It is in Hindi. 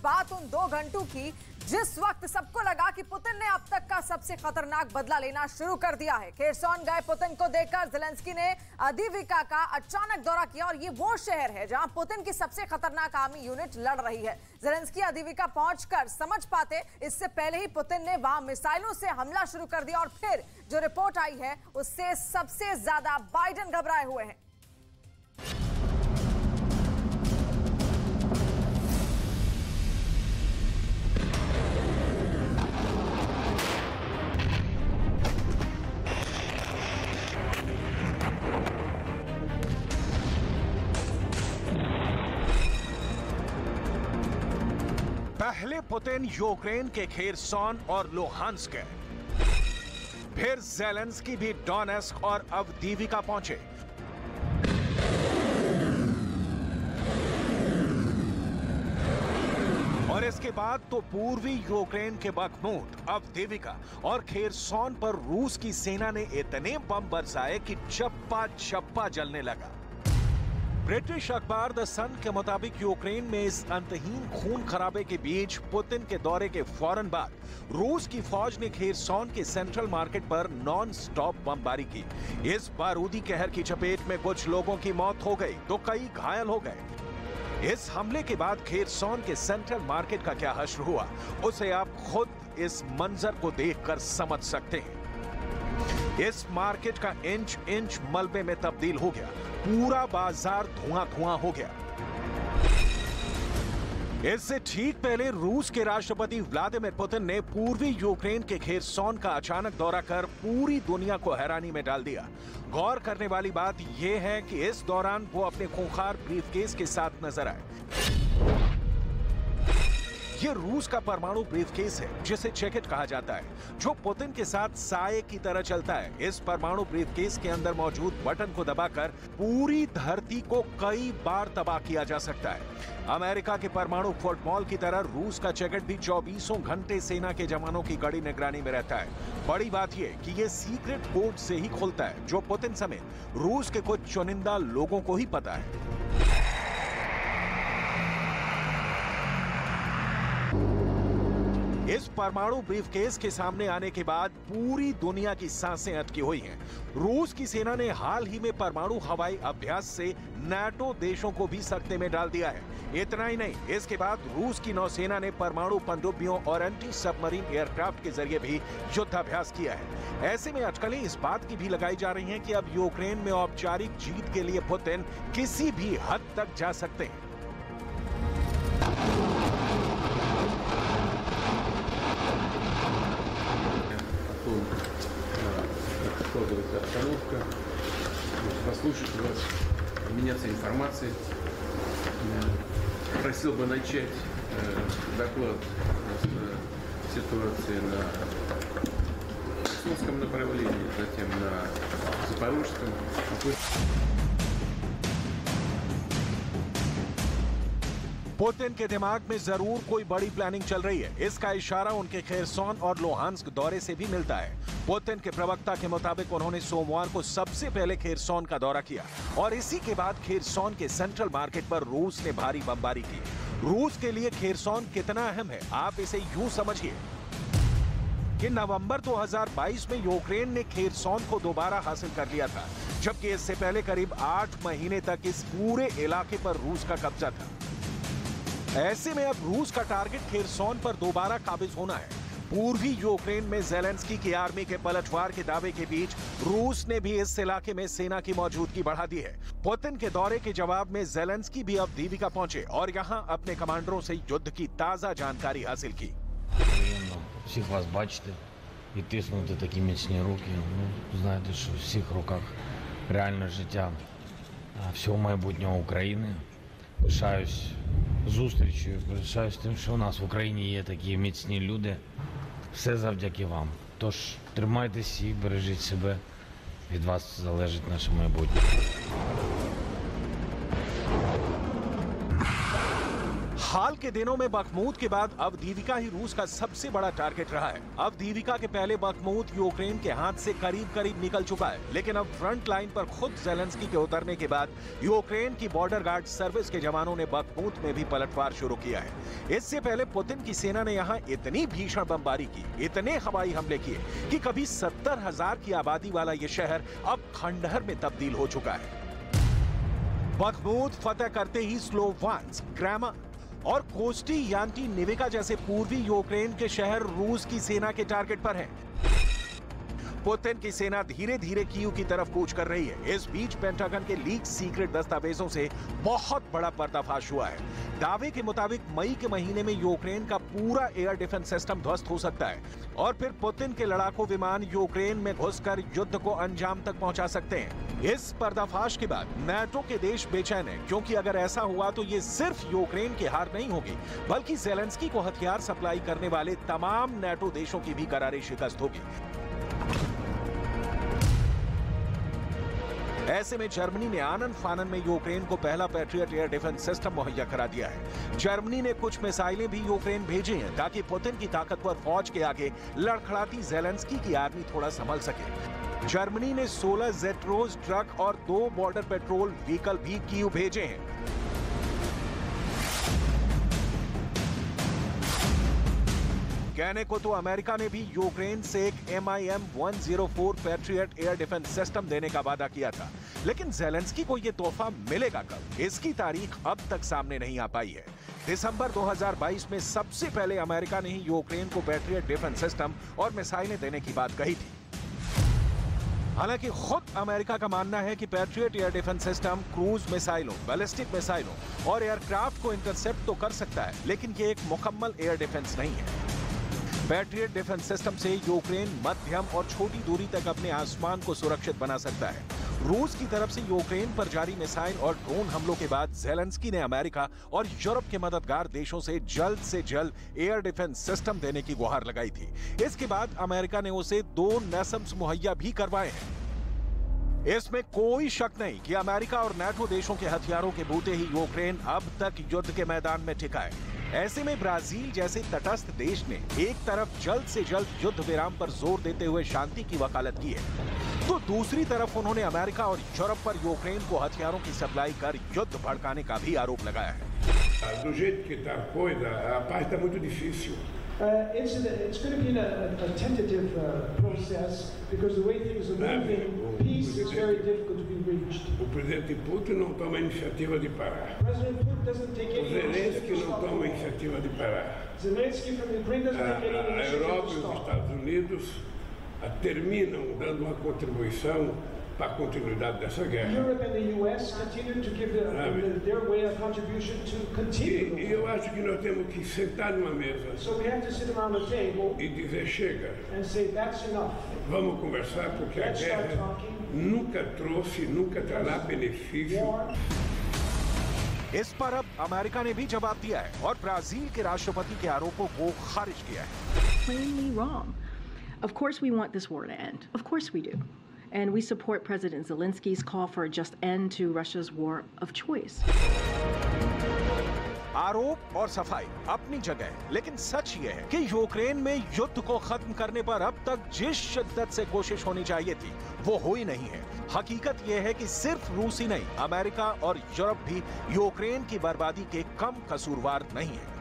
बात उन 2 घंटों की जिस वक्त सबको लगा कि पुतिन ने अब तक का सबसे खतरनाक बदला लेना शुरू कर दिया है। खेरसॉन गए पुतिन को देखकर ज़ेलेंस्की ने अदीविका का अचानक दौरा किया और ये वो शहर है जहां पुतिन की सबसे खतरनाक आर्मी यूनिट लड़ रही है। ज़ेलेंस्की अदीविका पहुंचकर समझ पाते इससे पहले ही पुतिन ने वहां मिसाइलों से हमला शुरू कर दिया और फिर जो रिपोर्ट आई है उससे सबसे ज्यादा बाइडेन घबराए हुए हैं। पहले पुतिन यूक्रेन के खेरसॉन और लुहांस्क गए, फिर ज़ेलेंस्की भी डोनेस्क और अवदीविका पहुंचे। और इसके बाद तो पूर्वी यूक्रेन के बखमूत, अवदीविका और खेरसॉन पर रूस की सेना ने इतने बम बरसाए कि चप्पा चप्पा जलने लगा। ब्रिटिश अखबार द सन के मुताबिक यूक्रेन में इस अंतहीन खून खराबे के बीच पुतिन के दौरे के फौरन बाद रूस की फौज ने खेरसॉन के सेंट्रल मार्केट पर नॉन स्टॉप बमबारी की। इस बारूदी कहर की चपेट में कुछ लोगों की मौत हो गई तो कई घायल हो गए। इस हमले के बाद खेरसॉन के सेंट्रल मार्केट का क्या हश्र हुआ उसे आप खुद इस मंजर को देखकर समझ सकते हैं। इस मार्केट का इंच इंच मलबे में तब्दील हो गया, पूरा बाजार धुआं धुआं हो गया। इससे ठीक पहले रूस के राष्ट्रपति व्लादिमीर पुतिन ने पूर्वी यूक्रेन के खेरसॉन का अचानक दौरा कर पूरी दुनिया को हैरानी में डाल दिया। गौर करने वाली बात यह है कि इस दौरान वो अपने खूंखार ब्रीफकेस के साथ नजर आए। ये रूस का परमाणु ब्रीफकेस है जिसे चेकेट कहा जाता है, जो पुतिन के साथ साये की तरह चलता है। इस परमाणु ब्रीफकेस के अंदर मौजूद बटन को दबाकर पूरी धरती को कई बार तबाह किया जा सकता है। अमेरिका के परमाणु फुटबॉल की तरह रूस का चेकेट भी 24 घंटे सेना के जवानों की कड़ी निगरानी में रहता है। बड़ी बात यह कि यह सीक्रेट कोड से ही खुलता है, जो पुतिन समेत रूस के कुछ चुनिंदा लोगों को ही पता है। इस परमाणु ब्रीफकेस के सामने आने के बाद पूरी दुनिया की सांसें अटकी हुई हैं। रूस की सेना ने हाल ही में परमाणु हवाई अभ्यास से नाटो देशों को भी सकते में डाल दिया है। इतना ही नहीं, इसके बाद रूस की नौसेना ने परमाणु पनडुब्बियों और एंटी सबमरीन एयरक्राफ्ट के जरिए भी युद्धाभ्यास किया है। ऐसे में अटकलें इस बात की भी लगाई जा रही हैं कि अब यूक्रेन में औपचारिक जीत के लिए पुतिन किसी भी हद तक जा सकते हैं। Обстановка, послушать вас, обменяться информацией. Просил бы начать доклад с ситуации на Херсонском направлении, затем на Запорожском. पुतिन के दिमाग में जरूर कोई बड़ी प्लानिंग चल रही है। इसका इशारा उनके खेरसॉन और लुहांस्क दौरे से भी मिलता है। पुतिन के प्रवक्ता के मुताबिक उन्होंने सोमवार को सबसे पहले खेरसॉन का दौरा किया और इसी के बाद खेरसॉन के सेंट्रल मार्केट पर रूस ने भारी बमबारी की। रूस के लिए खेरसॉन कितना अहम है, आप इसे यूं समझिए कि नवंबर 2022 में यूक्रेन ने खेरसॉन को दोबारा हासिल कर लिया था, जबकि इससे पहले करीब 8 महीने तक इस पूरे इलाके पर रूस का कब्जा था। ऐसे में अब रूस का टारगेट खेरसॉन पर दोबारा काबिज होना है। पूर्वी यूक्रेन में ज़ेलेंस्की की आर्मी के पलटवार के दावे के बीच रूस ने भी इस इलाके में सेना की मौजूदगी बढ़ा दी है। पुतिन के दौरे के जवाब में ज़ेलेंस्की भी अवदीविका पहुंचे और यहां अपने कमांडरों से युद्ध की ताजा जानकारी हासिल की। Всіх вас бачити і тиснути такі міцні руки. Ну, знаєте, що в всіх руках реальне життя всього майбутнього України. Пишаюсь зустрічю, пишаюсь тим, що у нас в Україні є такі міцні люди. Все завдяки вам. Тож тримайтесь і бережіть себе. Від вас залежить наше майбутнє. हाल के दिनों में बखमूत के बाद अवदीविका ही रूस का सबसे बड़ा टारगेट रहा है। अवदीविका के पहले बखमूत यूक्रेन के हाथ से करीब निकल चुका है, लेकिन अब फ्रंट लाइन पर खुद ज़ेलेंस्की के उतरने के बाद यूक्रेन की बॉर्डर गार्ड सर्विस के जवानों ने बखमूत में भी पलटवार शुरू किया है। इससे पहले पुतिन की सेना ने यहाँ इतनी भीषण बमबारी की, इतने हवाई हमले किए कि कभी 70,000 की आबादी वाला ये शहर अब खंडहर में तब्दील हो चुका है। बखमूत फतह करते ही स्लोवांस्क, क्रेमा और कोस्टी यान्टी निविका जैसे पूर्वी यूक्रेन के शहर रूस की सेना के टारगेट पर हैं। पुतिन की सेना धीरे धीरे कीव की तरफ कूच कर रही है। इस बीच पेंटागन के लीक सीक्रेट दस्तावेजों से बहुत बड़ा पर्दाफाश हुआ है। दावे के मुताबिक मई के महीने में यूक्रेन का पूरा एयर डिफेंस सिस्टम ध्वस्त हो सकता है और फिर पुतिन के लड़ाकू विमान यूक्रेन में घुसकर युद्ध को अंजाम तक पहुंचा सकते हैं। इस पर्दाफाश के बाद नाटो के देश बेचैन हैं, क्योंकि अगर ऐसा हुआ तो ये सिर्फ यूक्रेन की हार नहीं होगी, बल्कि ज़ेलेंस्की को हथियार सप्लाई करने वाले तमाम नाटो देशों की भी करारी शिकस्त होगी। ऐसे में जर्मनी ने आनन फानन में यूक्रेन को पहला पैट्रियट एयर डिफेंस सिस्टम मुहैया करा दिया है। जर्मनी ने कुछ मिसाइलें भी यूक्रेन भेजी हैं ताकि पुतिन की ताकतवर फौज के आगे लड़खड़ाती ज़ेलेंस्की की आर्मी थोड़ा संभल सके। जर्मनी ने 16 जेट्रोज ट्रक और 2 बॉर्डर पेट्रोल व्हीकल भी कीव भेजे हैं। कहने को तो अमेरिका ने भी यूक्रेन से एक MIM-104 patriot air defence system देने का वादा किया था, लेकिन ज़ेलेंस्की को यह तोहफा मिलेगा कब, इसकी तारीख अब तक सामने नहीं आ पाई है। दिसंबर 2022 में सबसे पहले अमेरिका ने ही यूक्रेन को पैट्रियट डिफेंस सिस्टम और मिसाइलें देने की बात कही थी। हालांकि खुद अमेरिका का मानना है कि patriot air defence system cruise मिसाइलों, बैलिस्टिक मिसाइलों और एयरक्राफ्ट को इंटरसेप्ट तो कर सकता है, लेकिन ये एक मुकम्मल एयर डिफेंस नहीं है। पैट्रियट डिफेंस सिस्टम से यूक्रेन मध्यम और छोटी दूरी तक अपने आसमान को सुरक्षित बना सकता है। रूस की तरफ से यूक्रेन पर जारी मिसाइल और ड्रोन हमलों के बाद ज़ेलेंस्की ने अमेरिका और यूरोप के मददगार देशों से जल्द एयर डिफेंस सिस्टम देने की गुहार लगाई थी। इसके बाद अमेरिका ने उसे 2 NASAMS मुहैया भी करवाए हैं। इसमें कोई शक नहीं कि अमेरिका और नाटो देशों के हथियारों के बूते ही यूक्रेन अब तक युद्ध के मैदान में टिका है। ऐसे में ब्राजील जैसे तटस्थ देश ने एक तरफ जल्द से जल्द युद्ध विराम पर जोर देते हुए शांति की वकालत की है, तो दूसरी तरफ उन्होंने अमेरिका और यूरोप पर यूक्रेन को हथियारों की सप्लाई कर युद्ध भड़काने का भी आरोप लगाया है। Do jeito que está a coisa, a paz está muito difícil. It's going to be a tentative process because the way things are moving, peace is very difficult to be reached. O presidente Putin não toma a iniciativa de parar. President Putin doesn't take O any Zelensky não toma a iniciativa de parar. Zelensky from Ukraine doesn't take any A initiative Europa to e os stop. Estados Unidos terminam dando uma contribuição para a continuidade dessa guerra. Europe and the US continue to give their way of contribution to continue. E eu acho que nós temos que sentar numa mesa So we have to sit around the table e dizer chega, and say that's enough. vamos conversar porque a Let's start guerra talking. nunca trará benefício. War. इस पर अब अमेरिका ने भी जवाब दिया है और ब्राजील के राष्ट्रपति के आरोपों को खारिज किया है। Plainly wrong. Of course we want this war to end. Of course we do. And we support President Zelensky's call for a just end to Russia's war of choice. आरोप और सफाई अपनी जगह है, लेकिन सच ये है कि यूक्रेन में युद्ध को खत्म करने पर अब तक जिस शिद्दत से कोशिश होनी चाहिए थी वो हुई नहीं है। हकीकत यह है कि सिर्फ रूस ही नहीं, अमेरिका और यूरोप भी यूक्रेन की बर्बादी के कम कसूरवार नहीं है।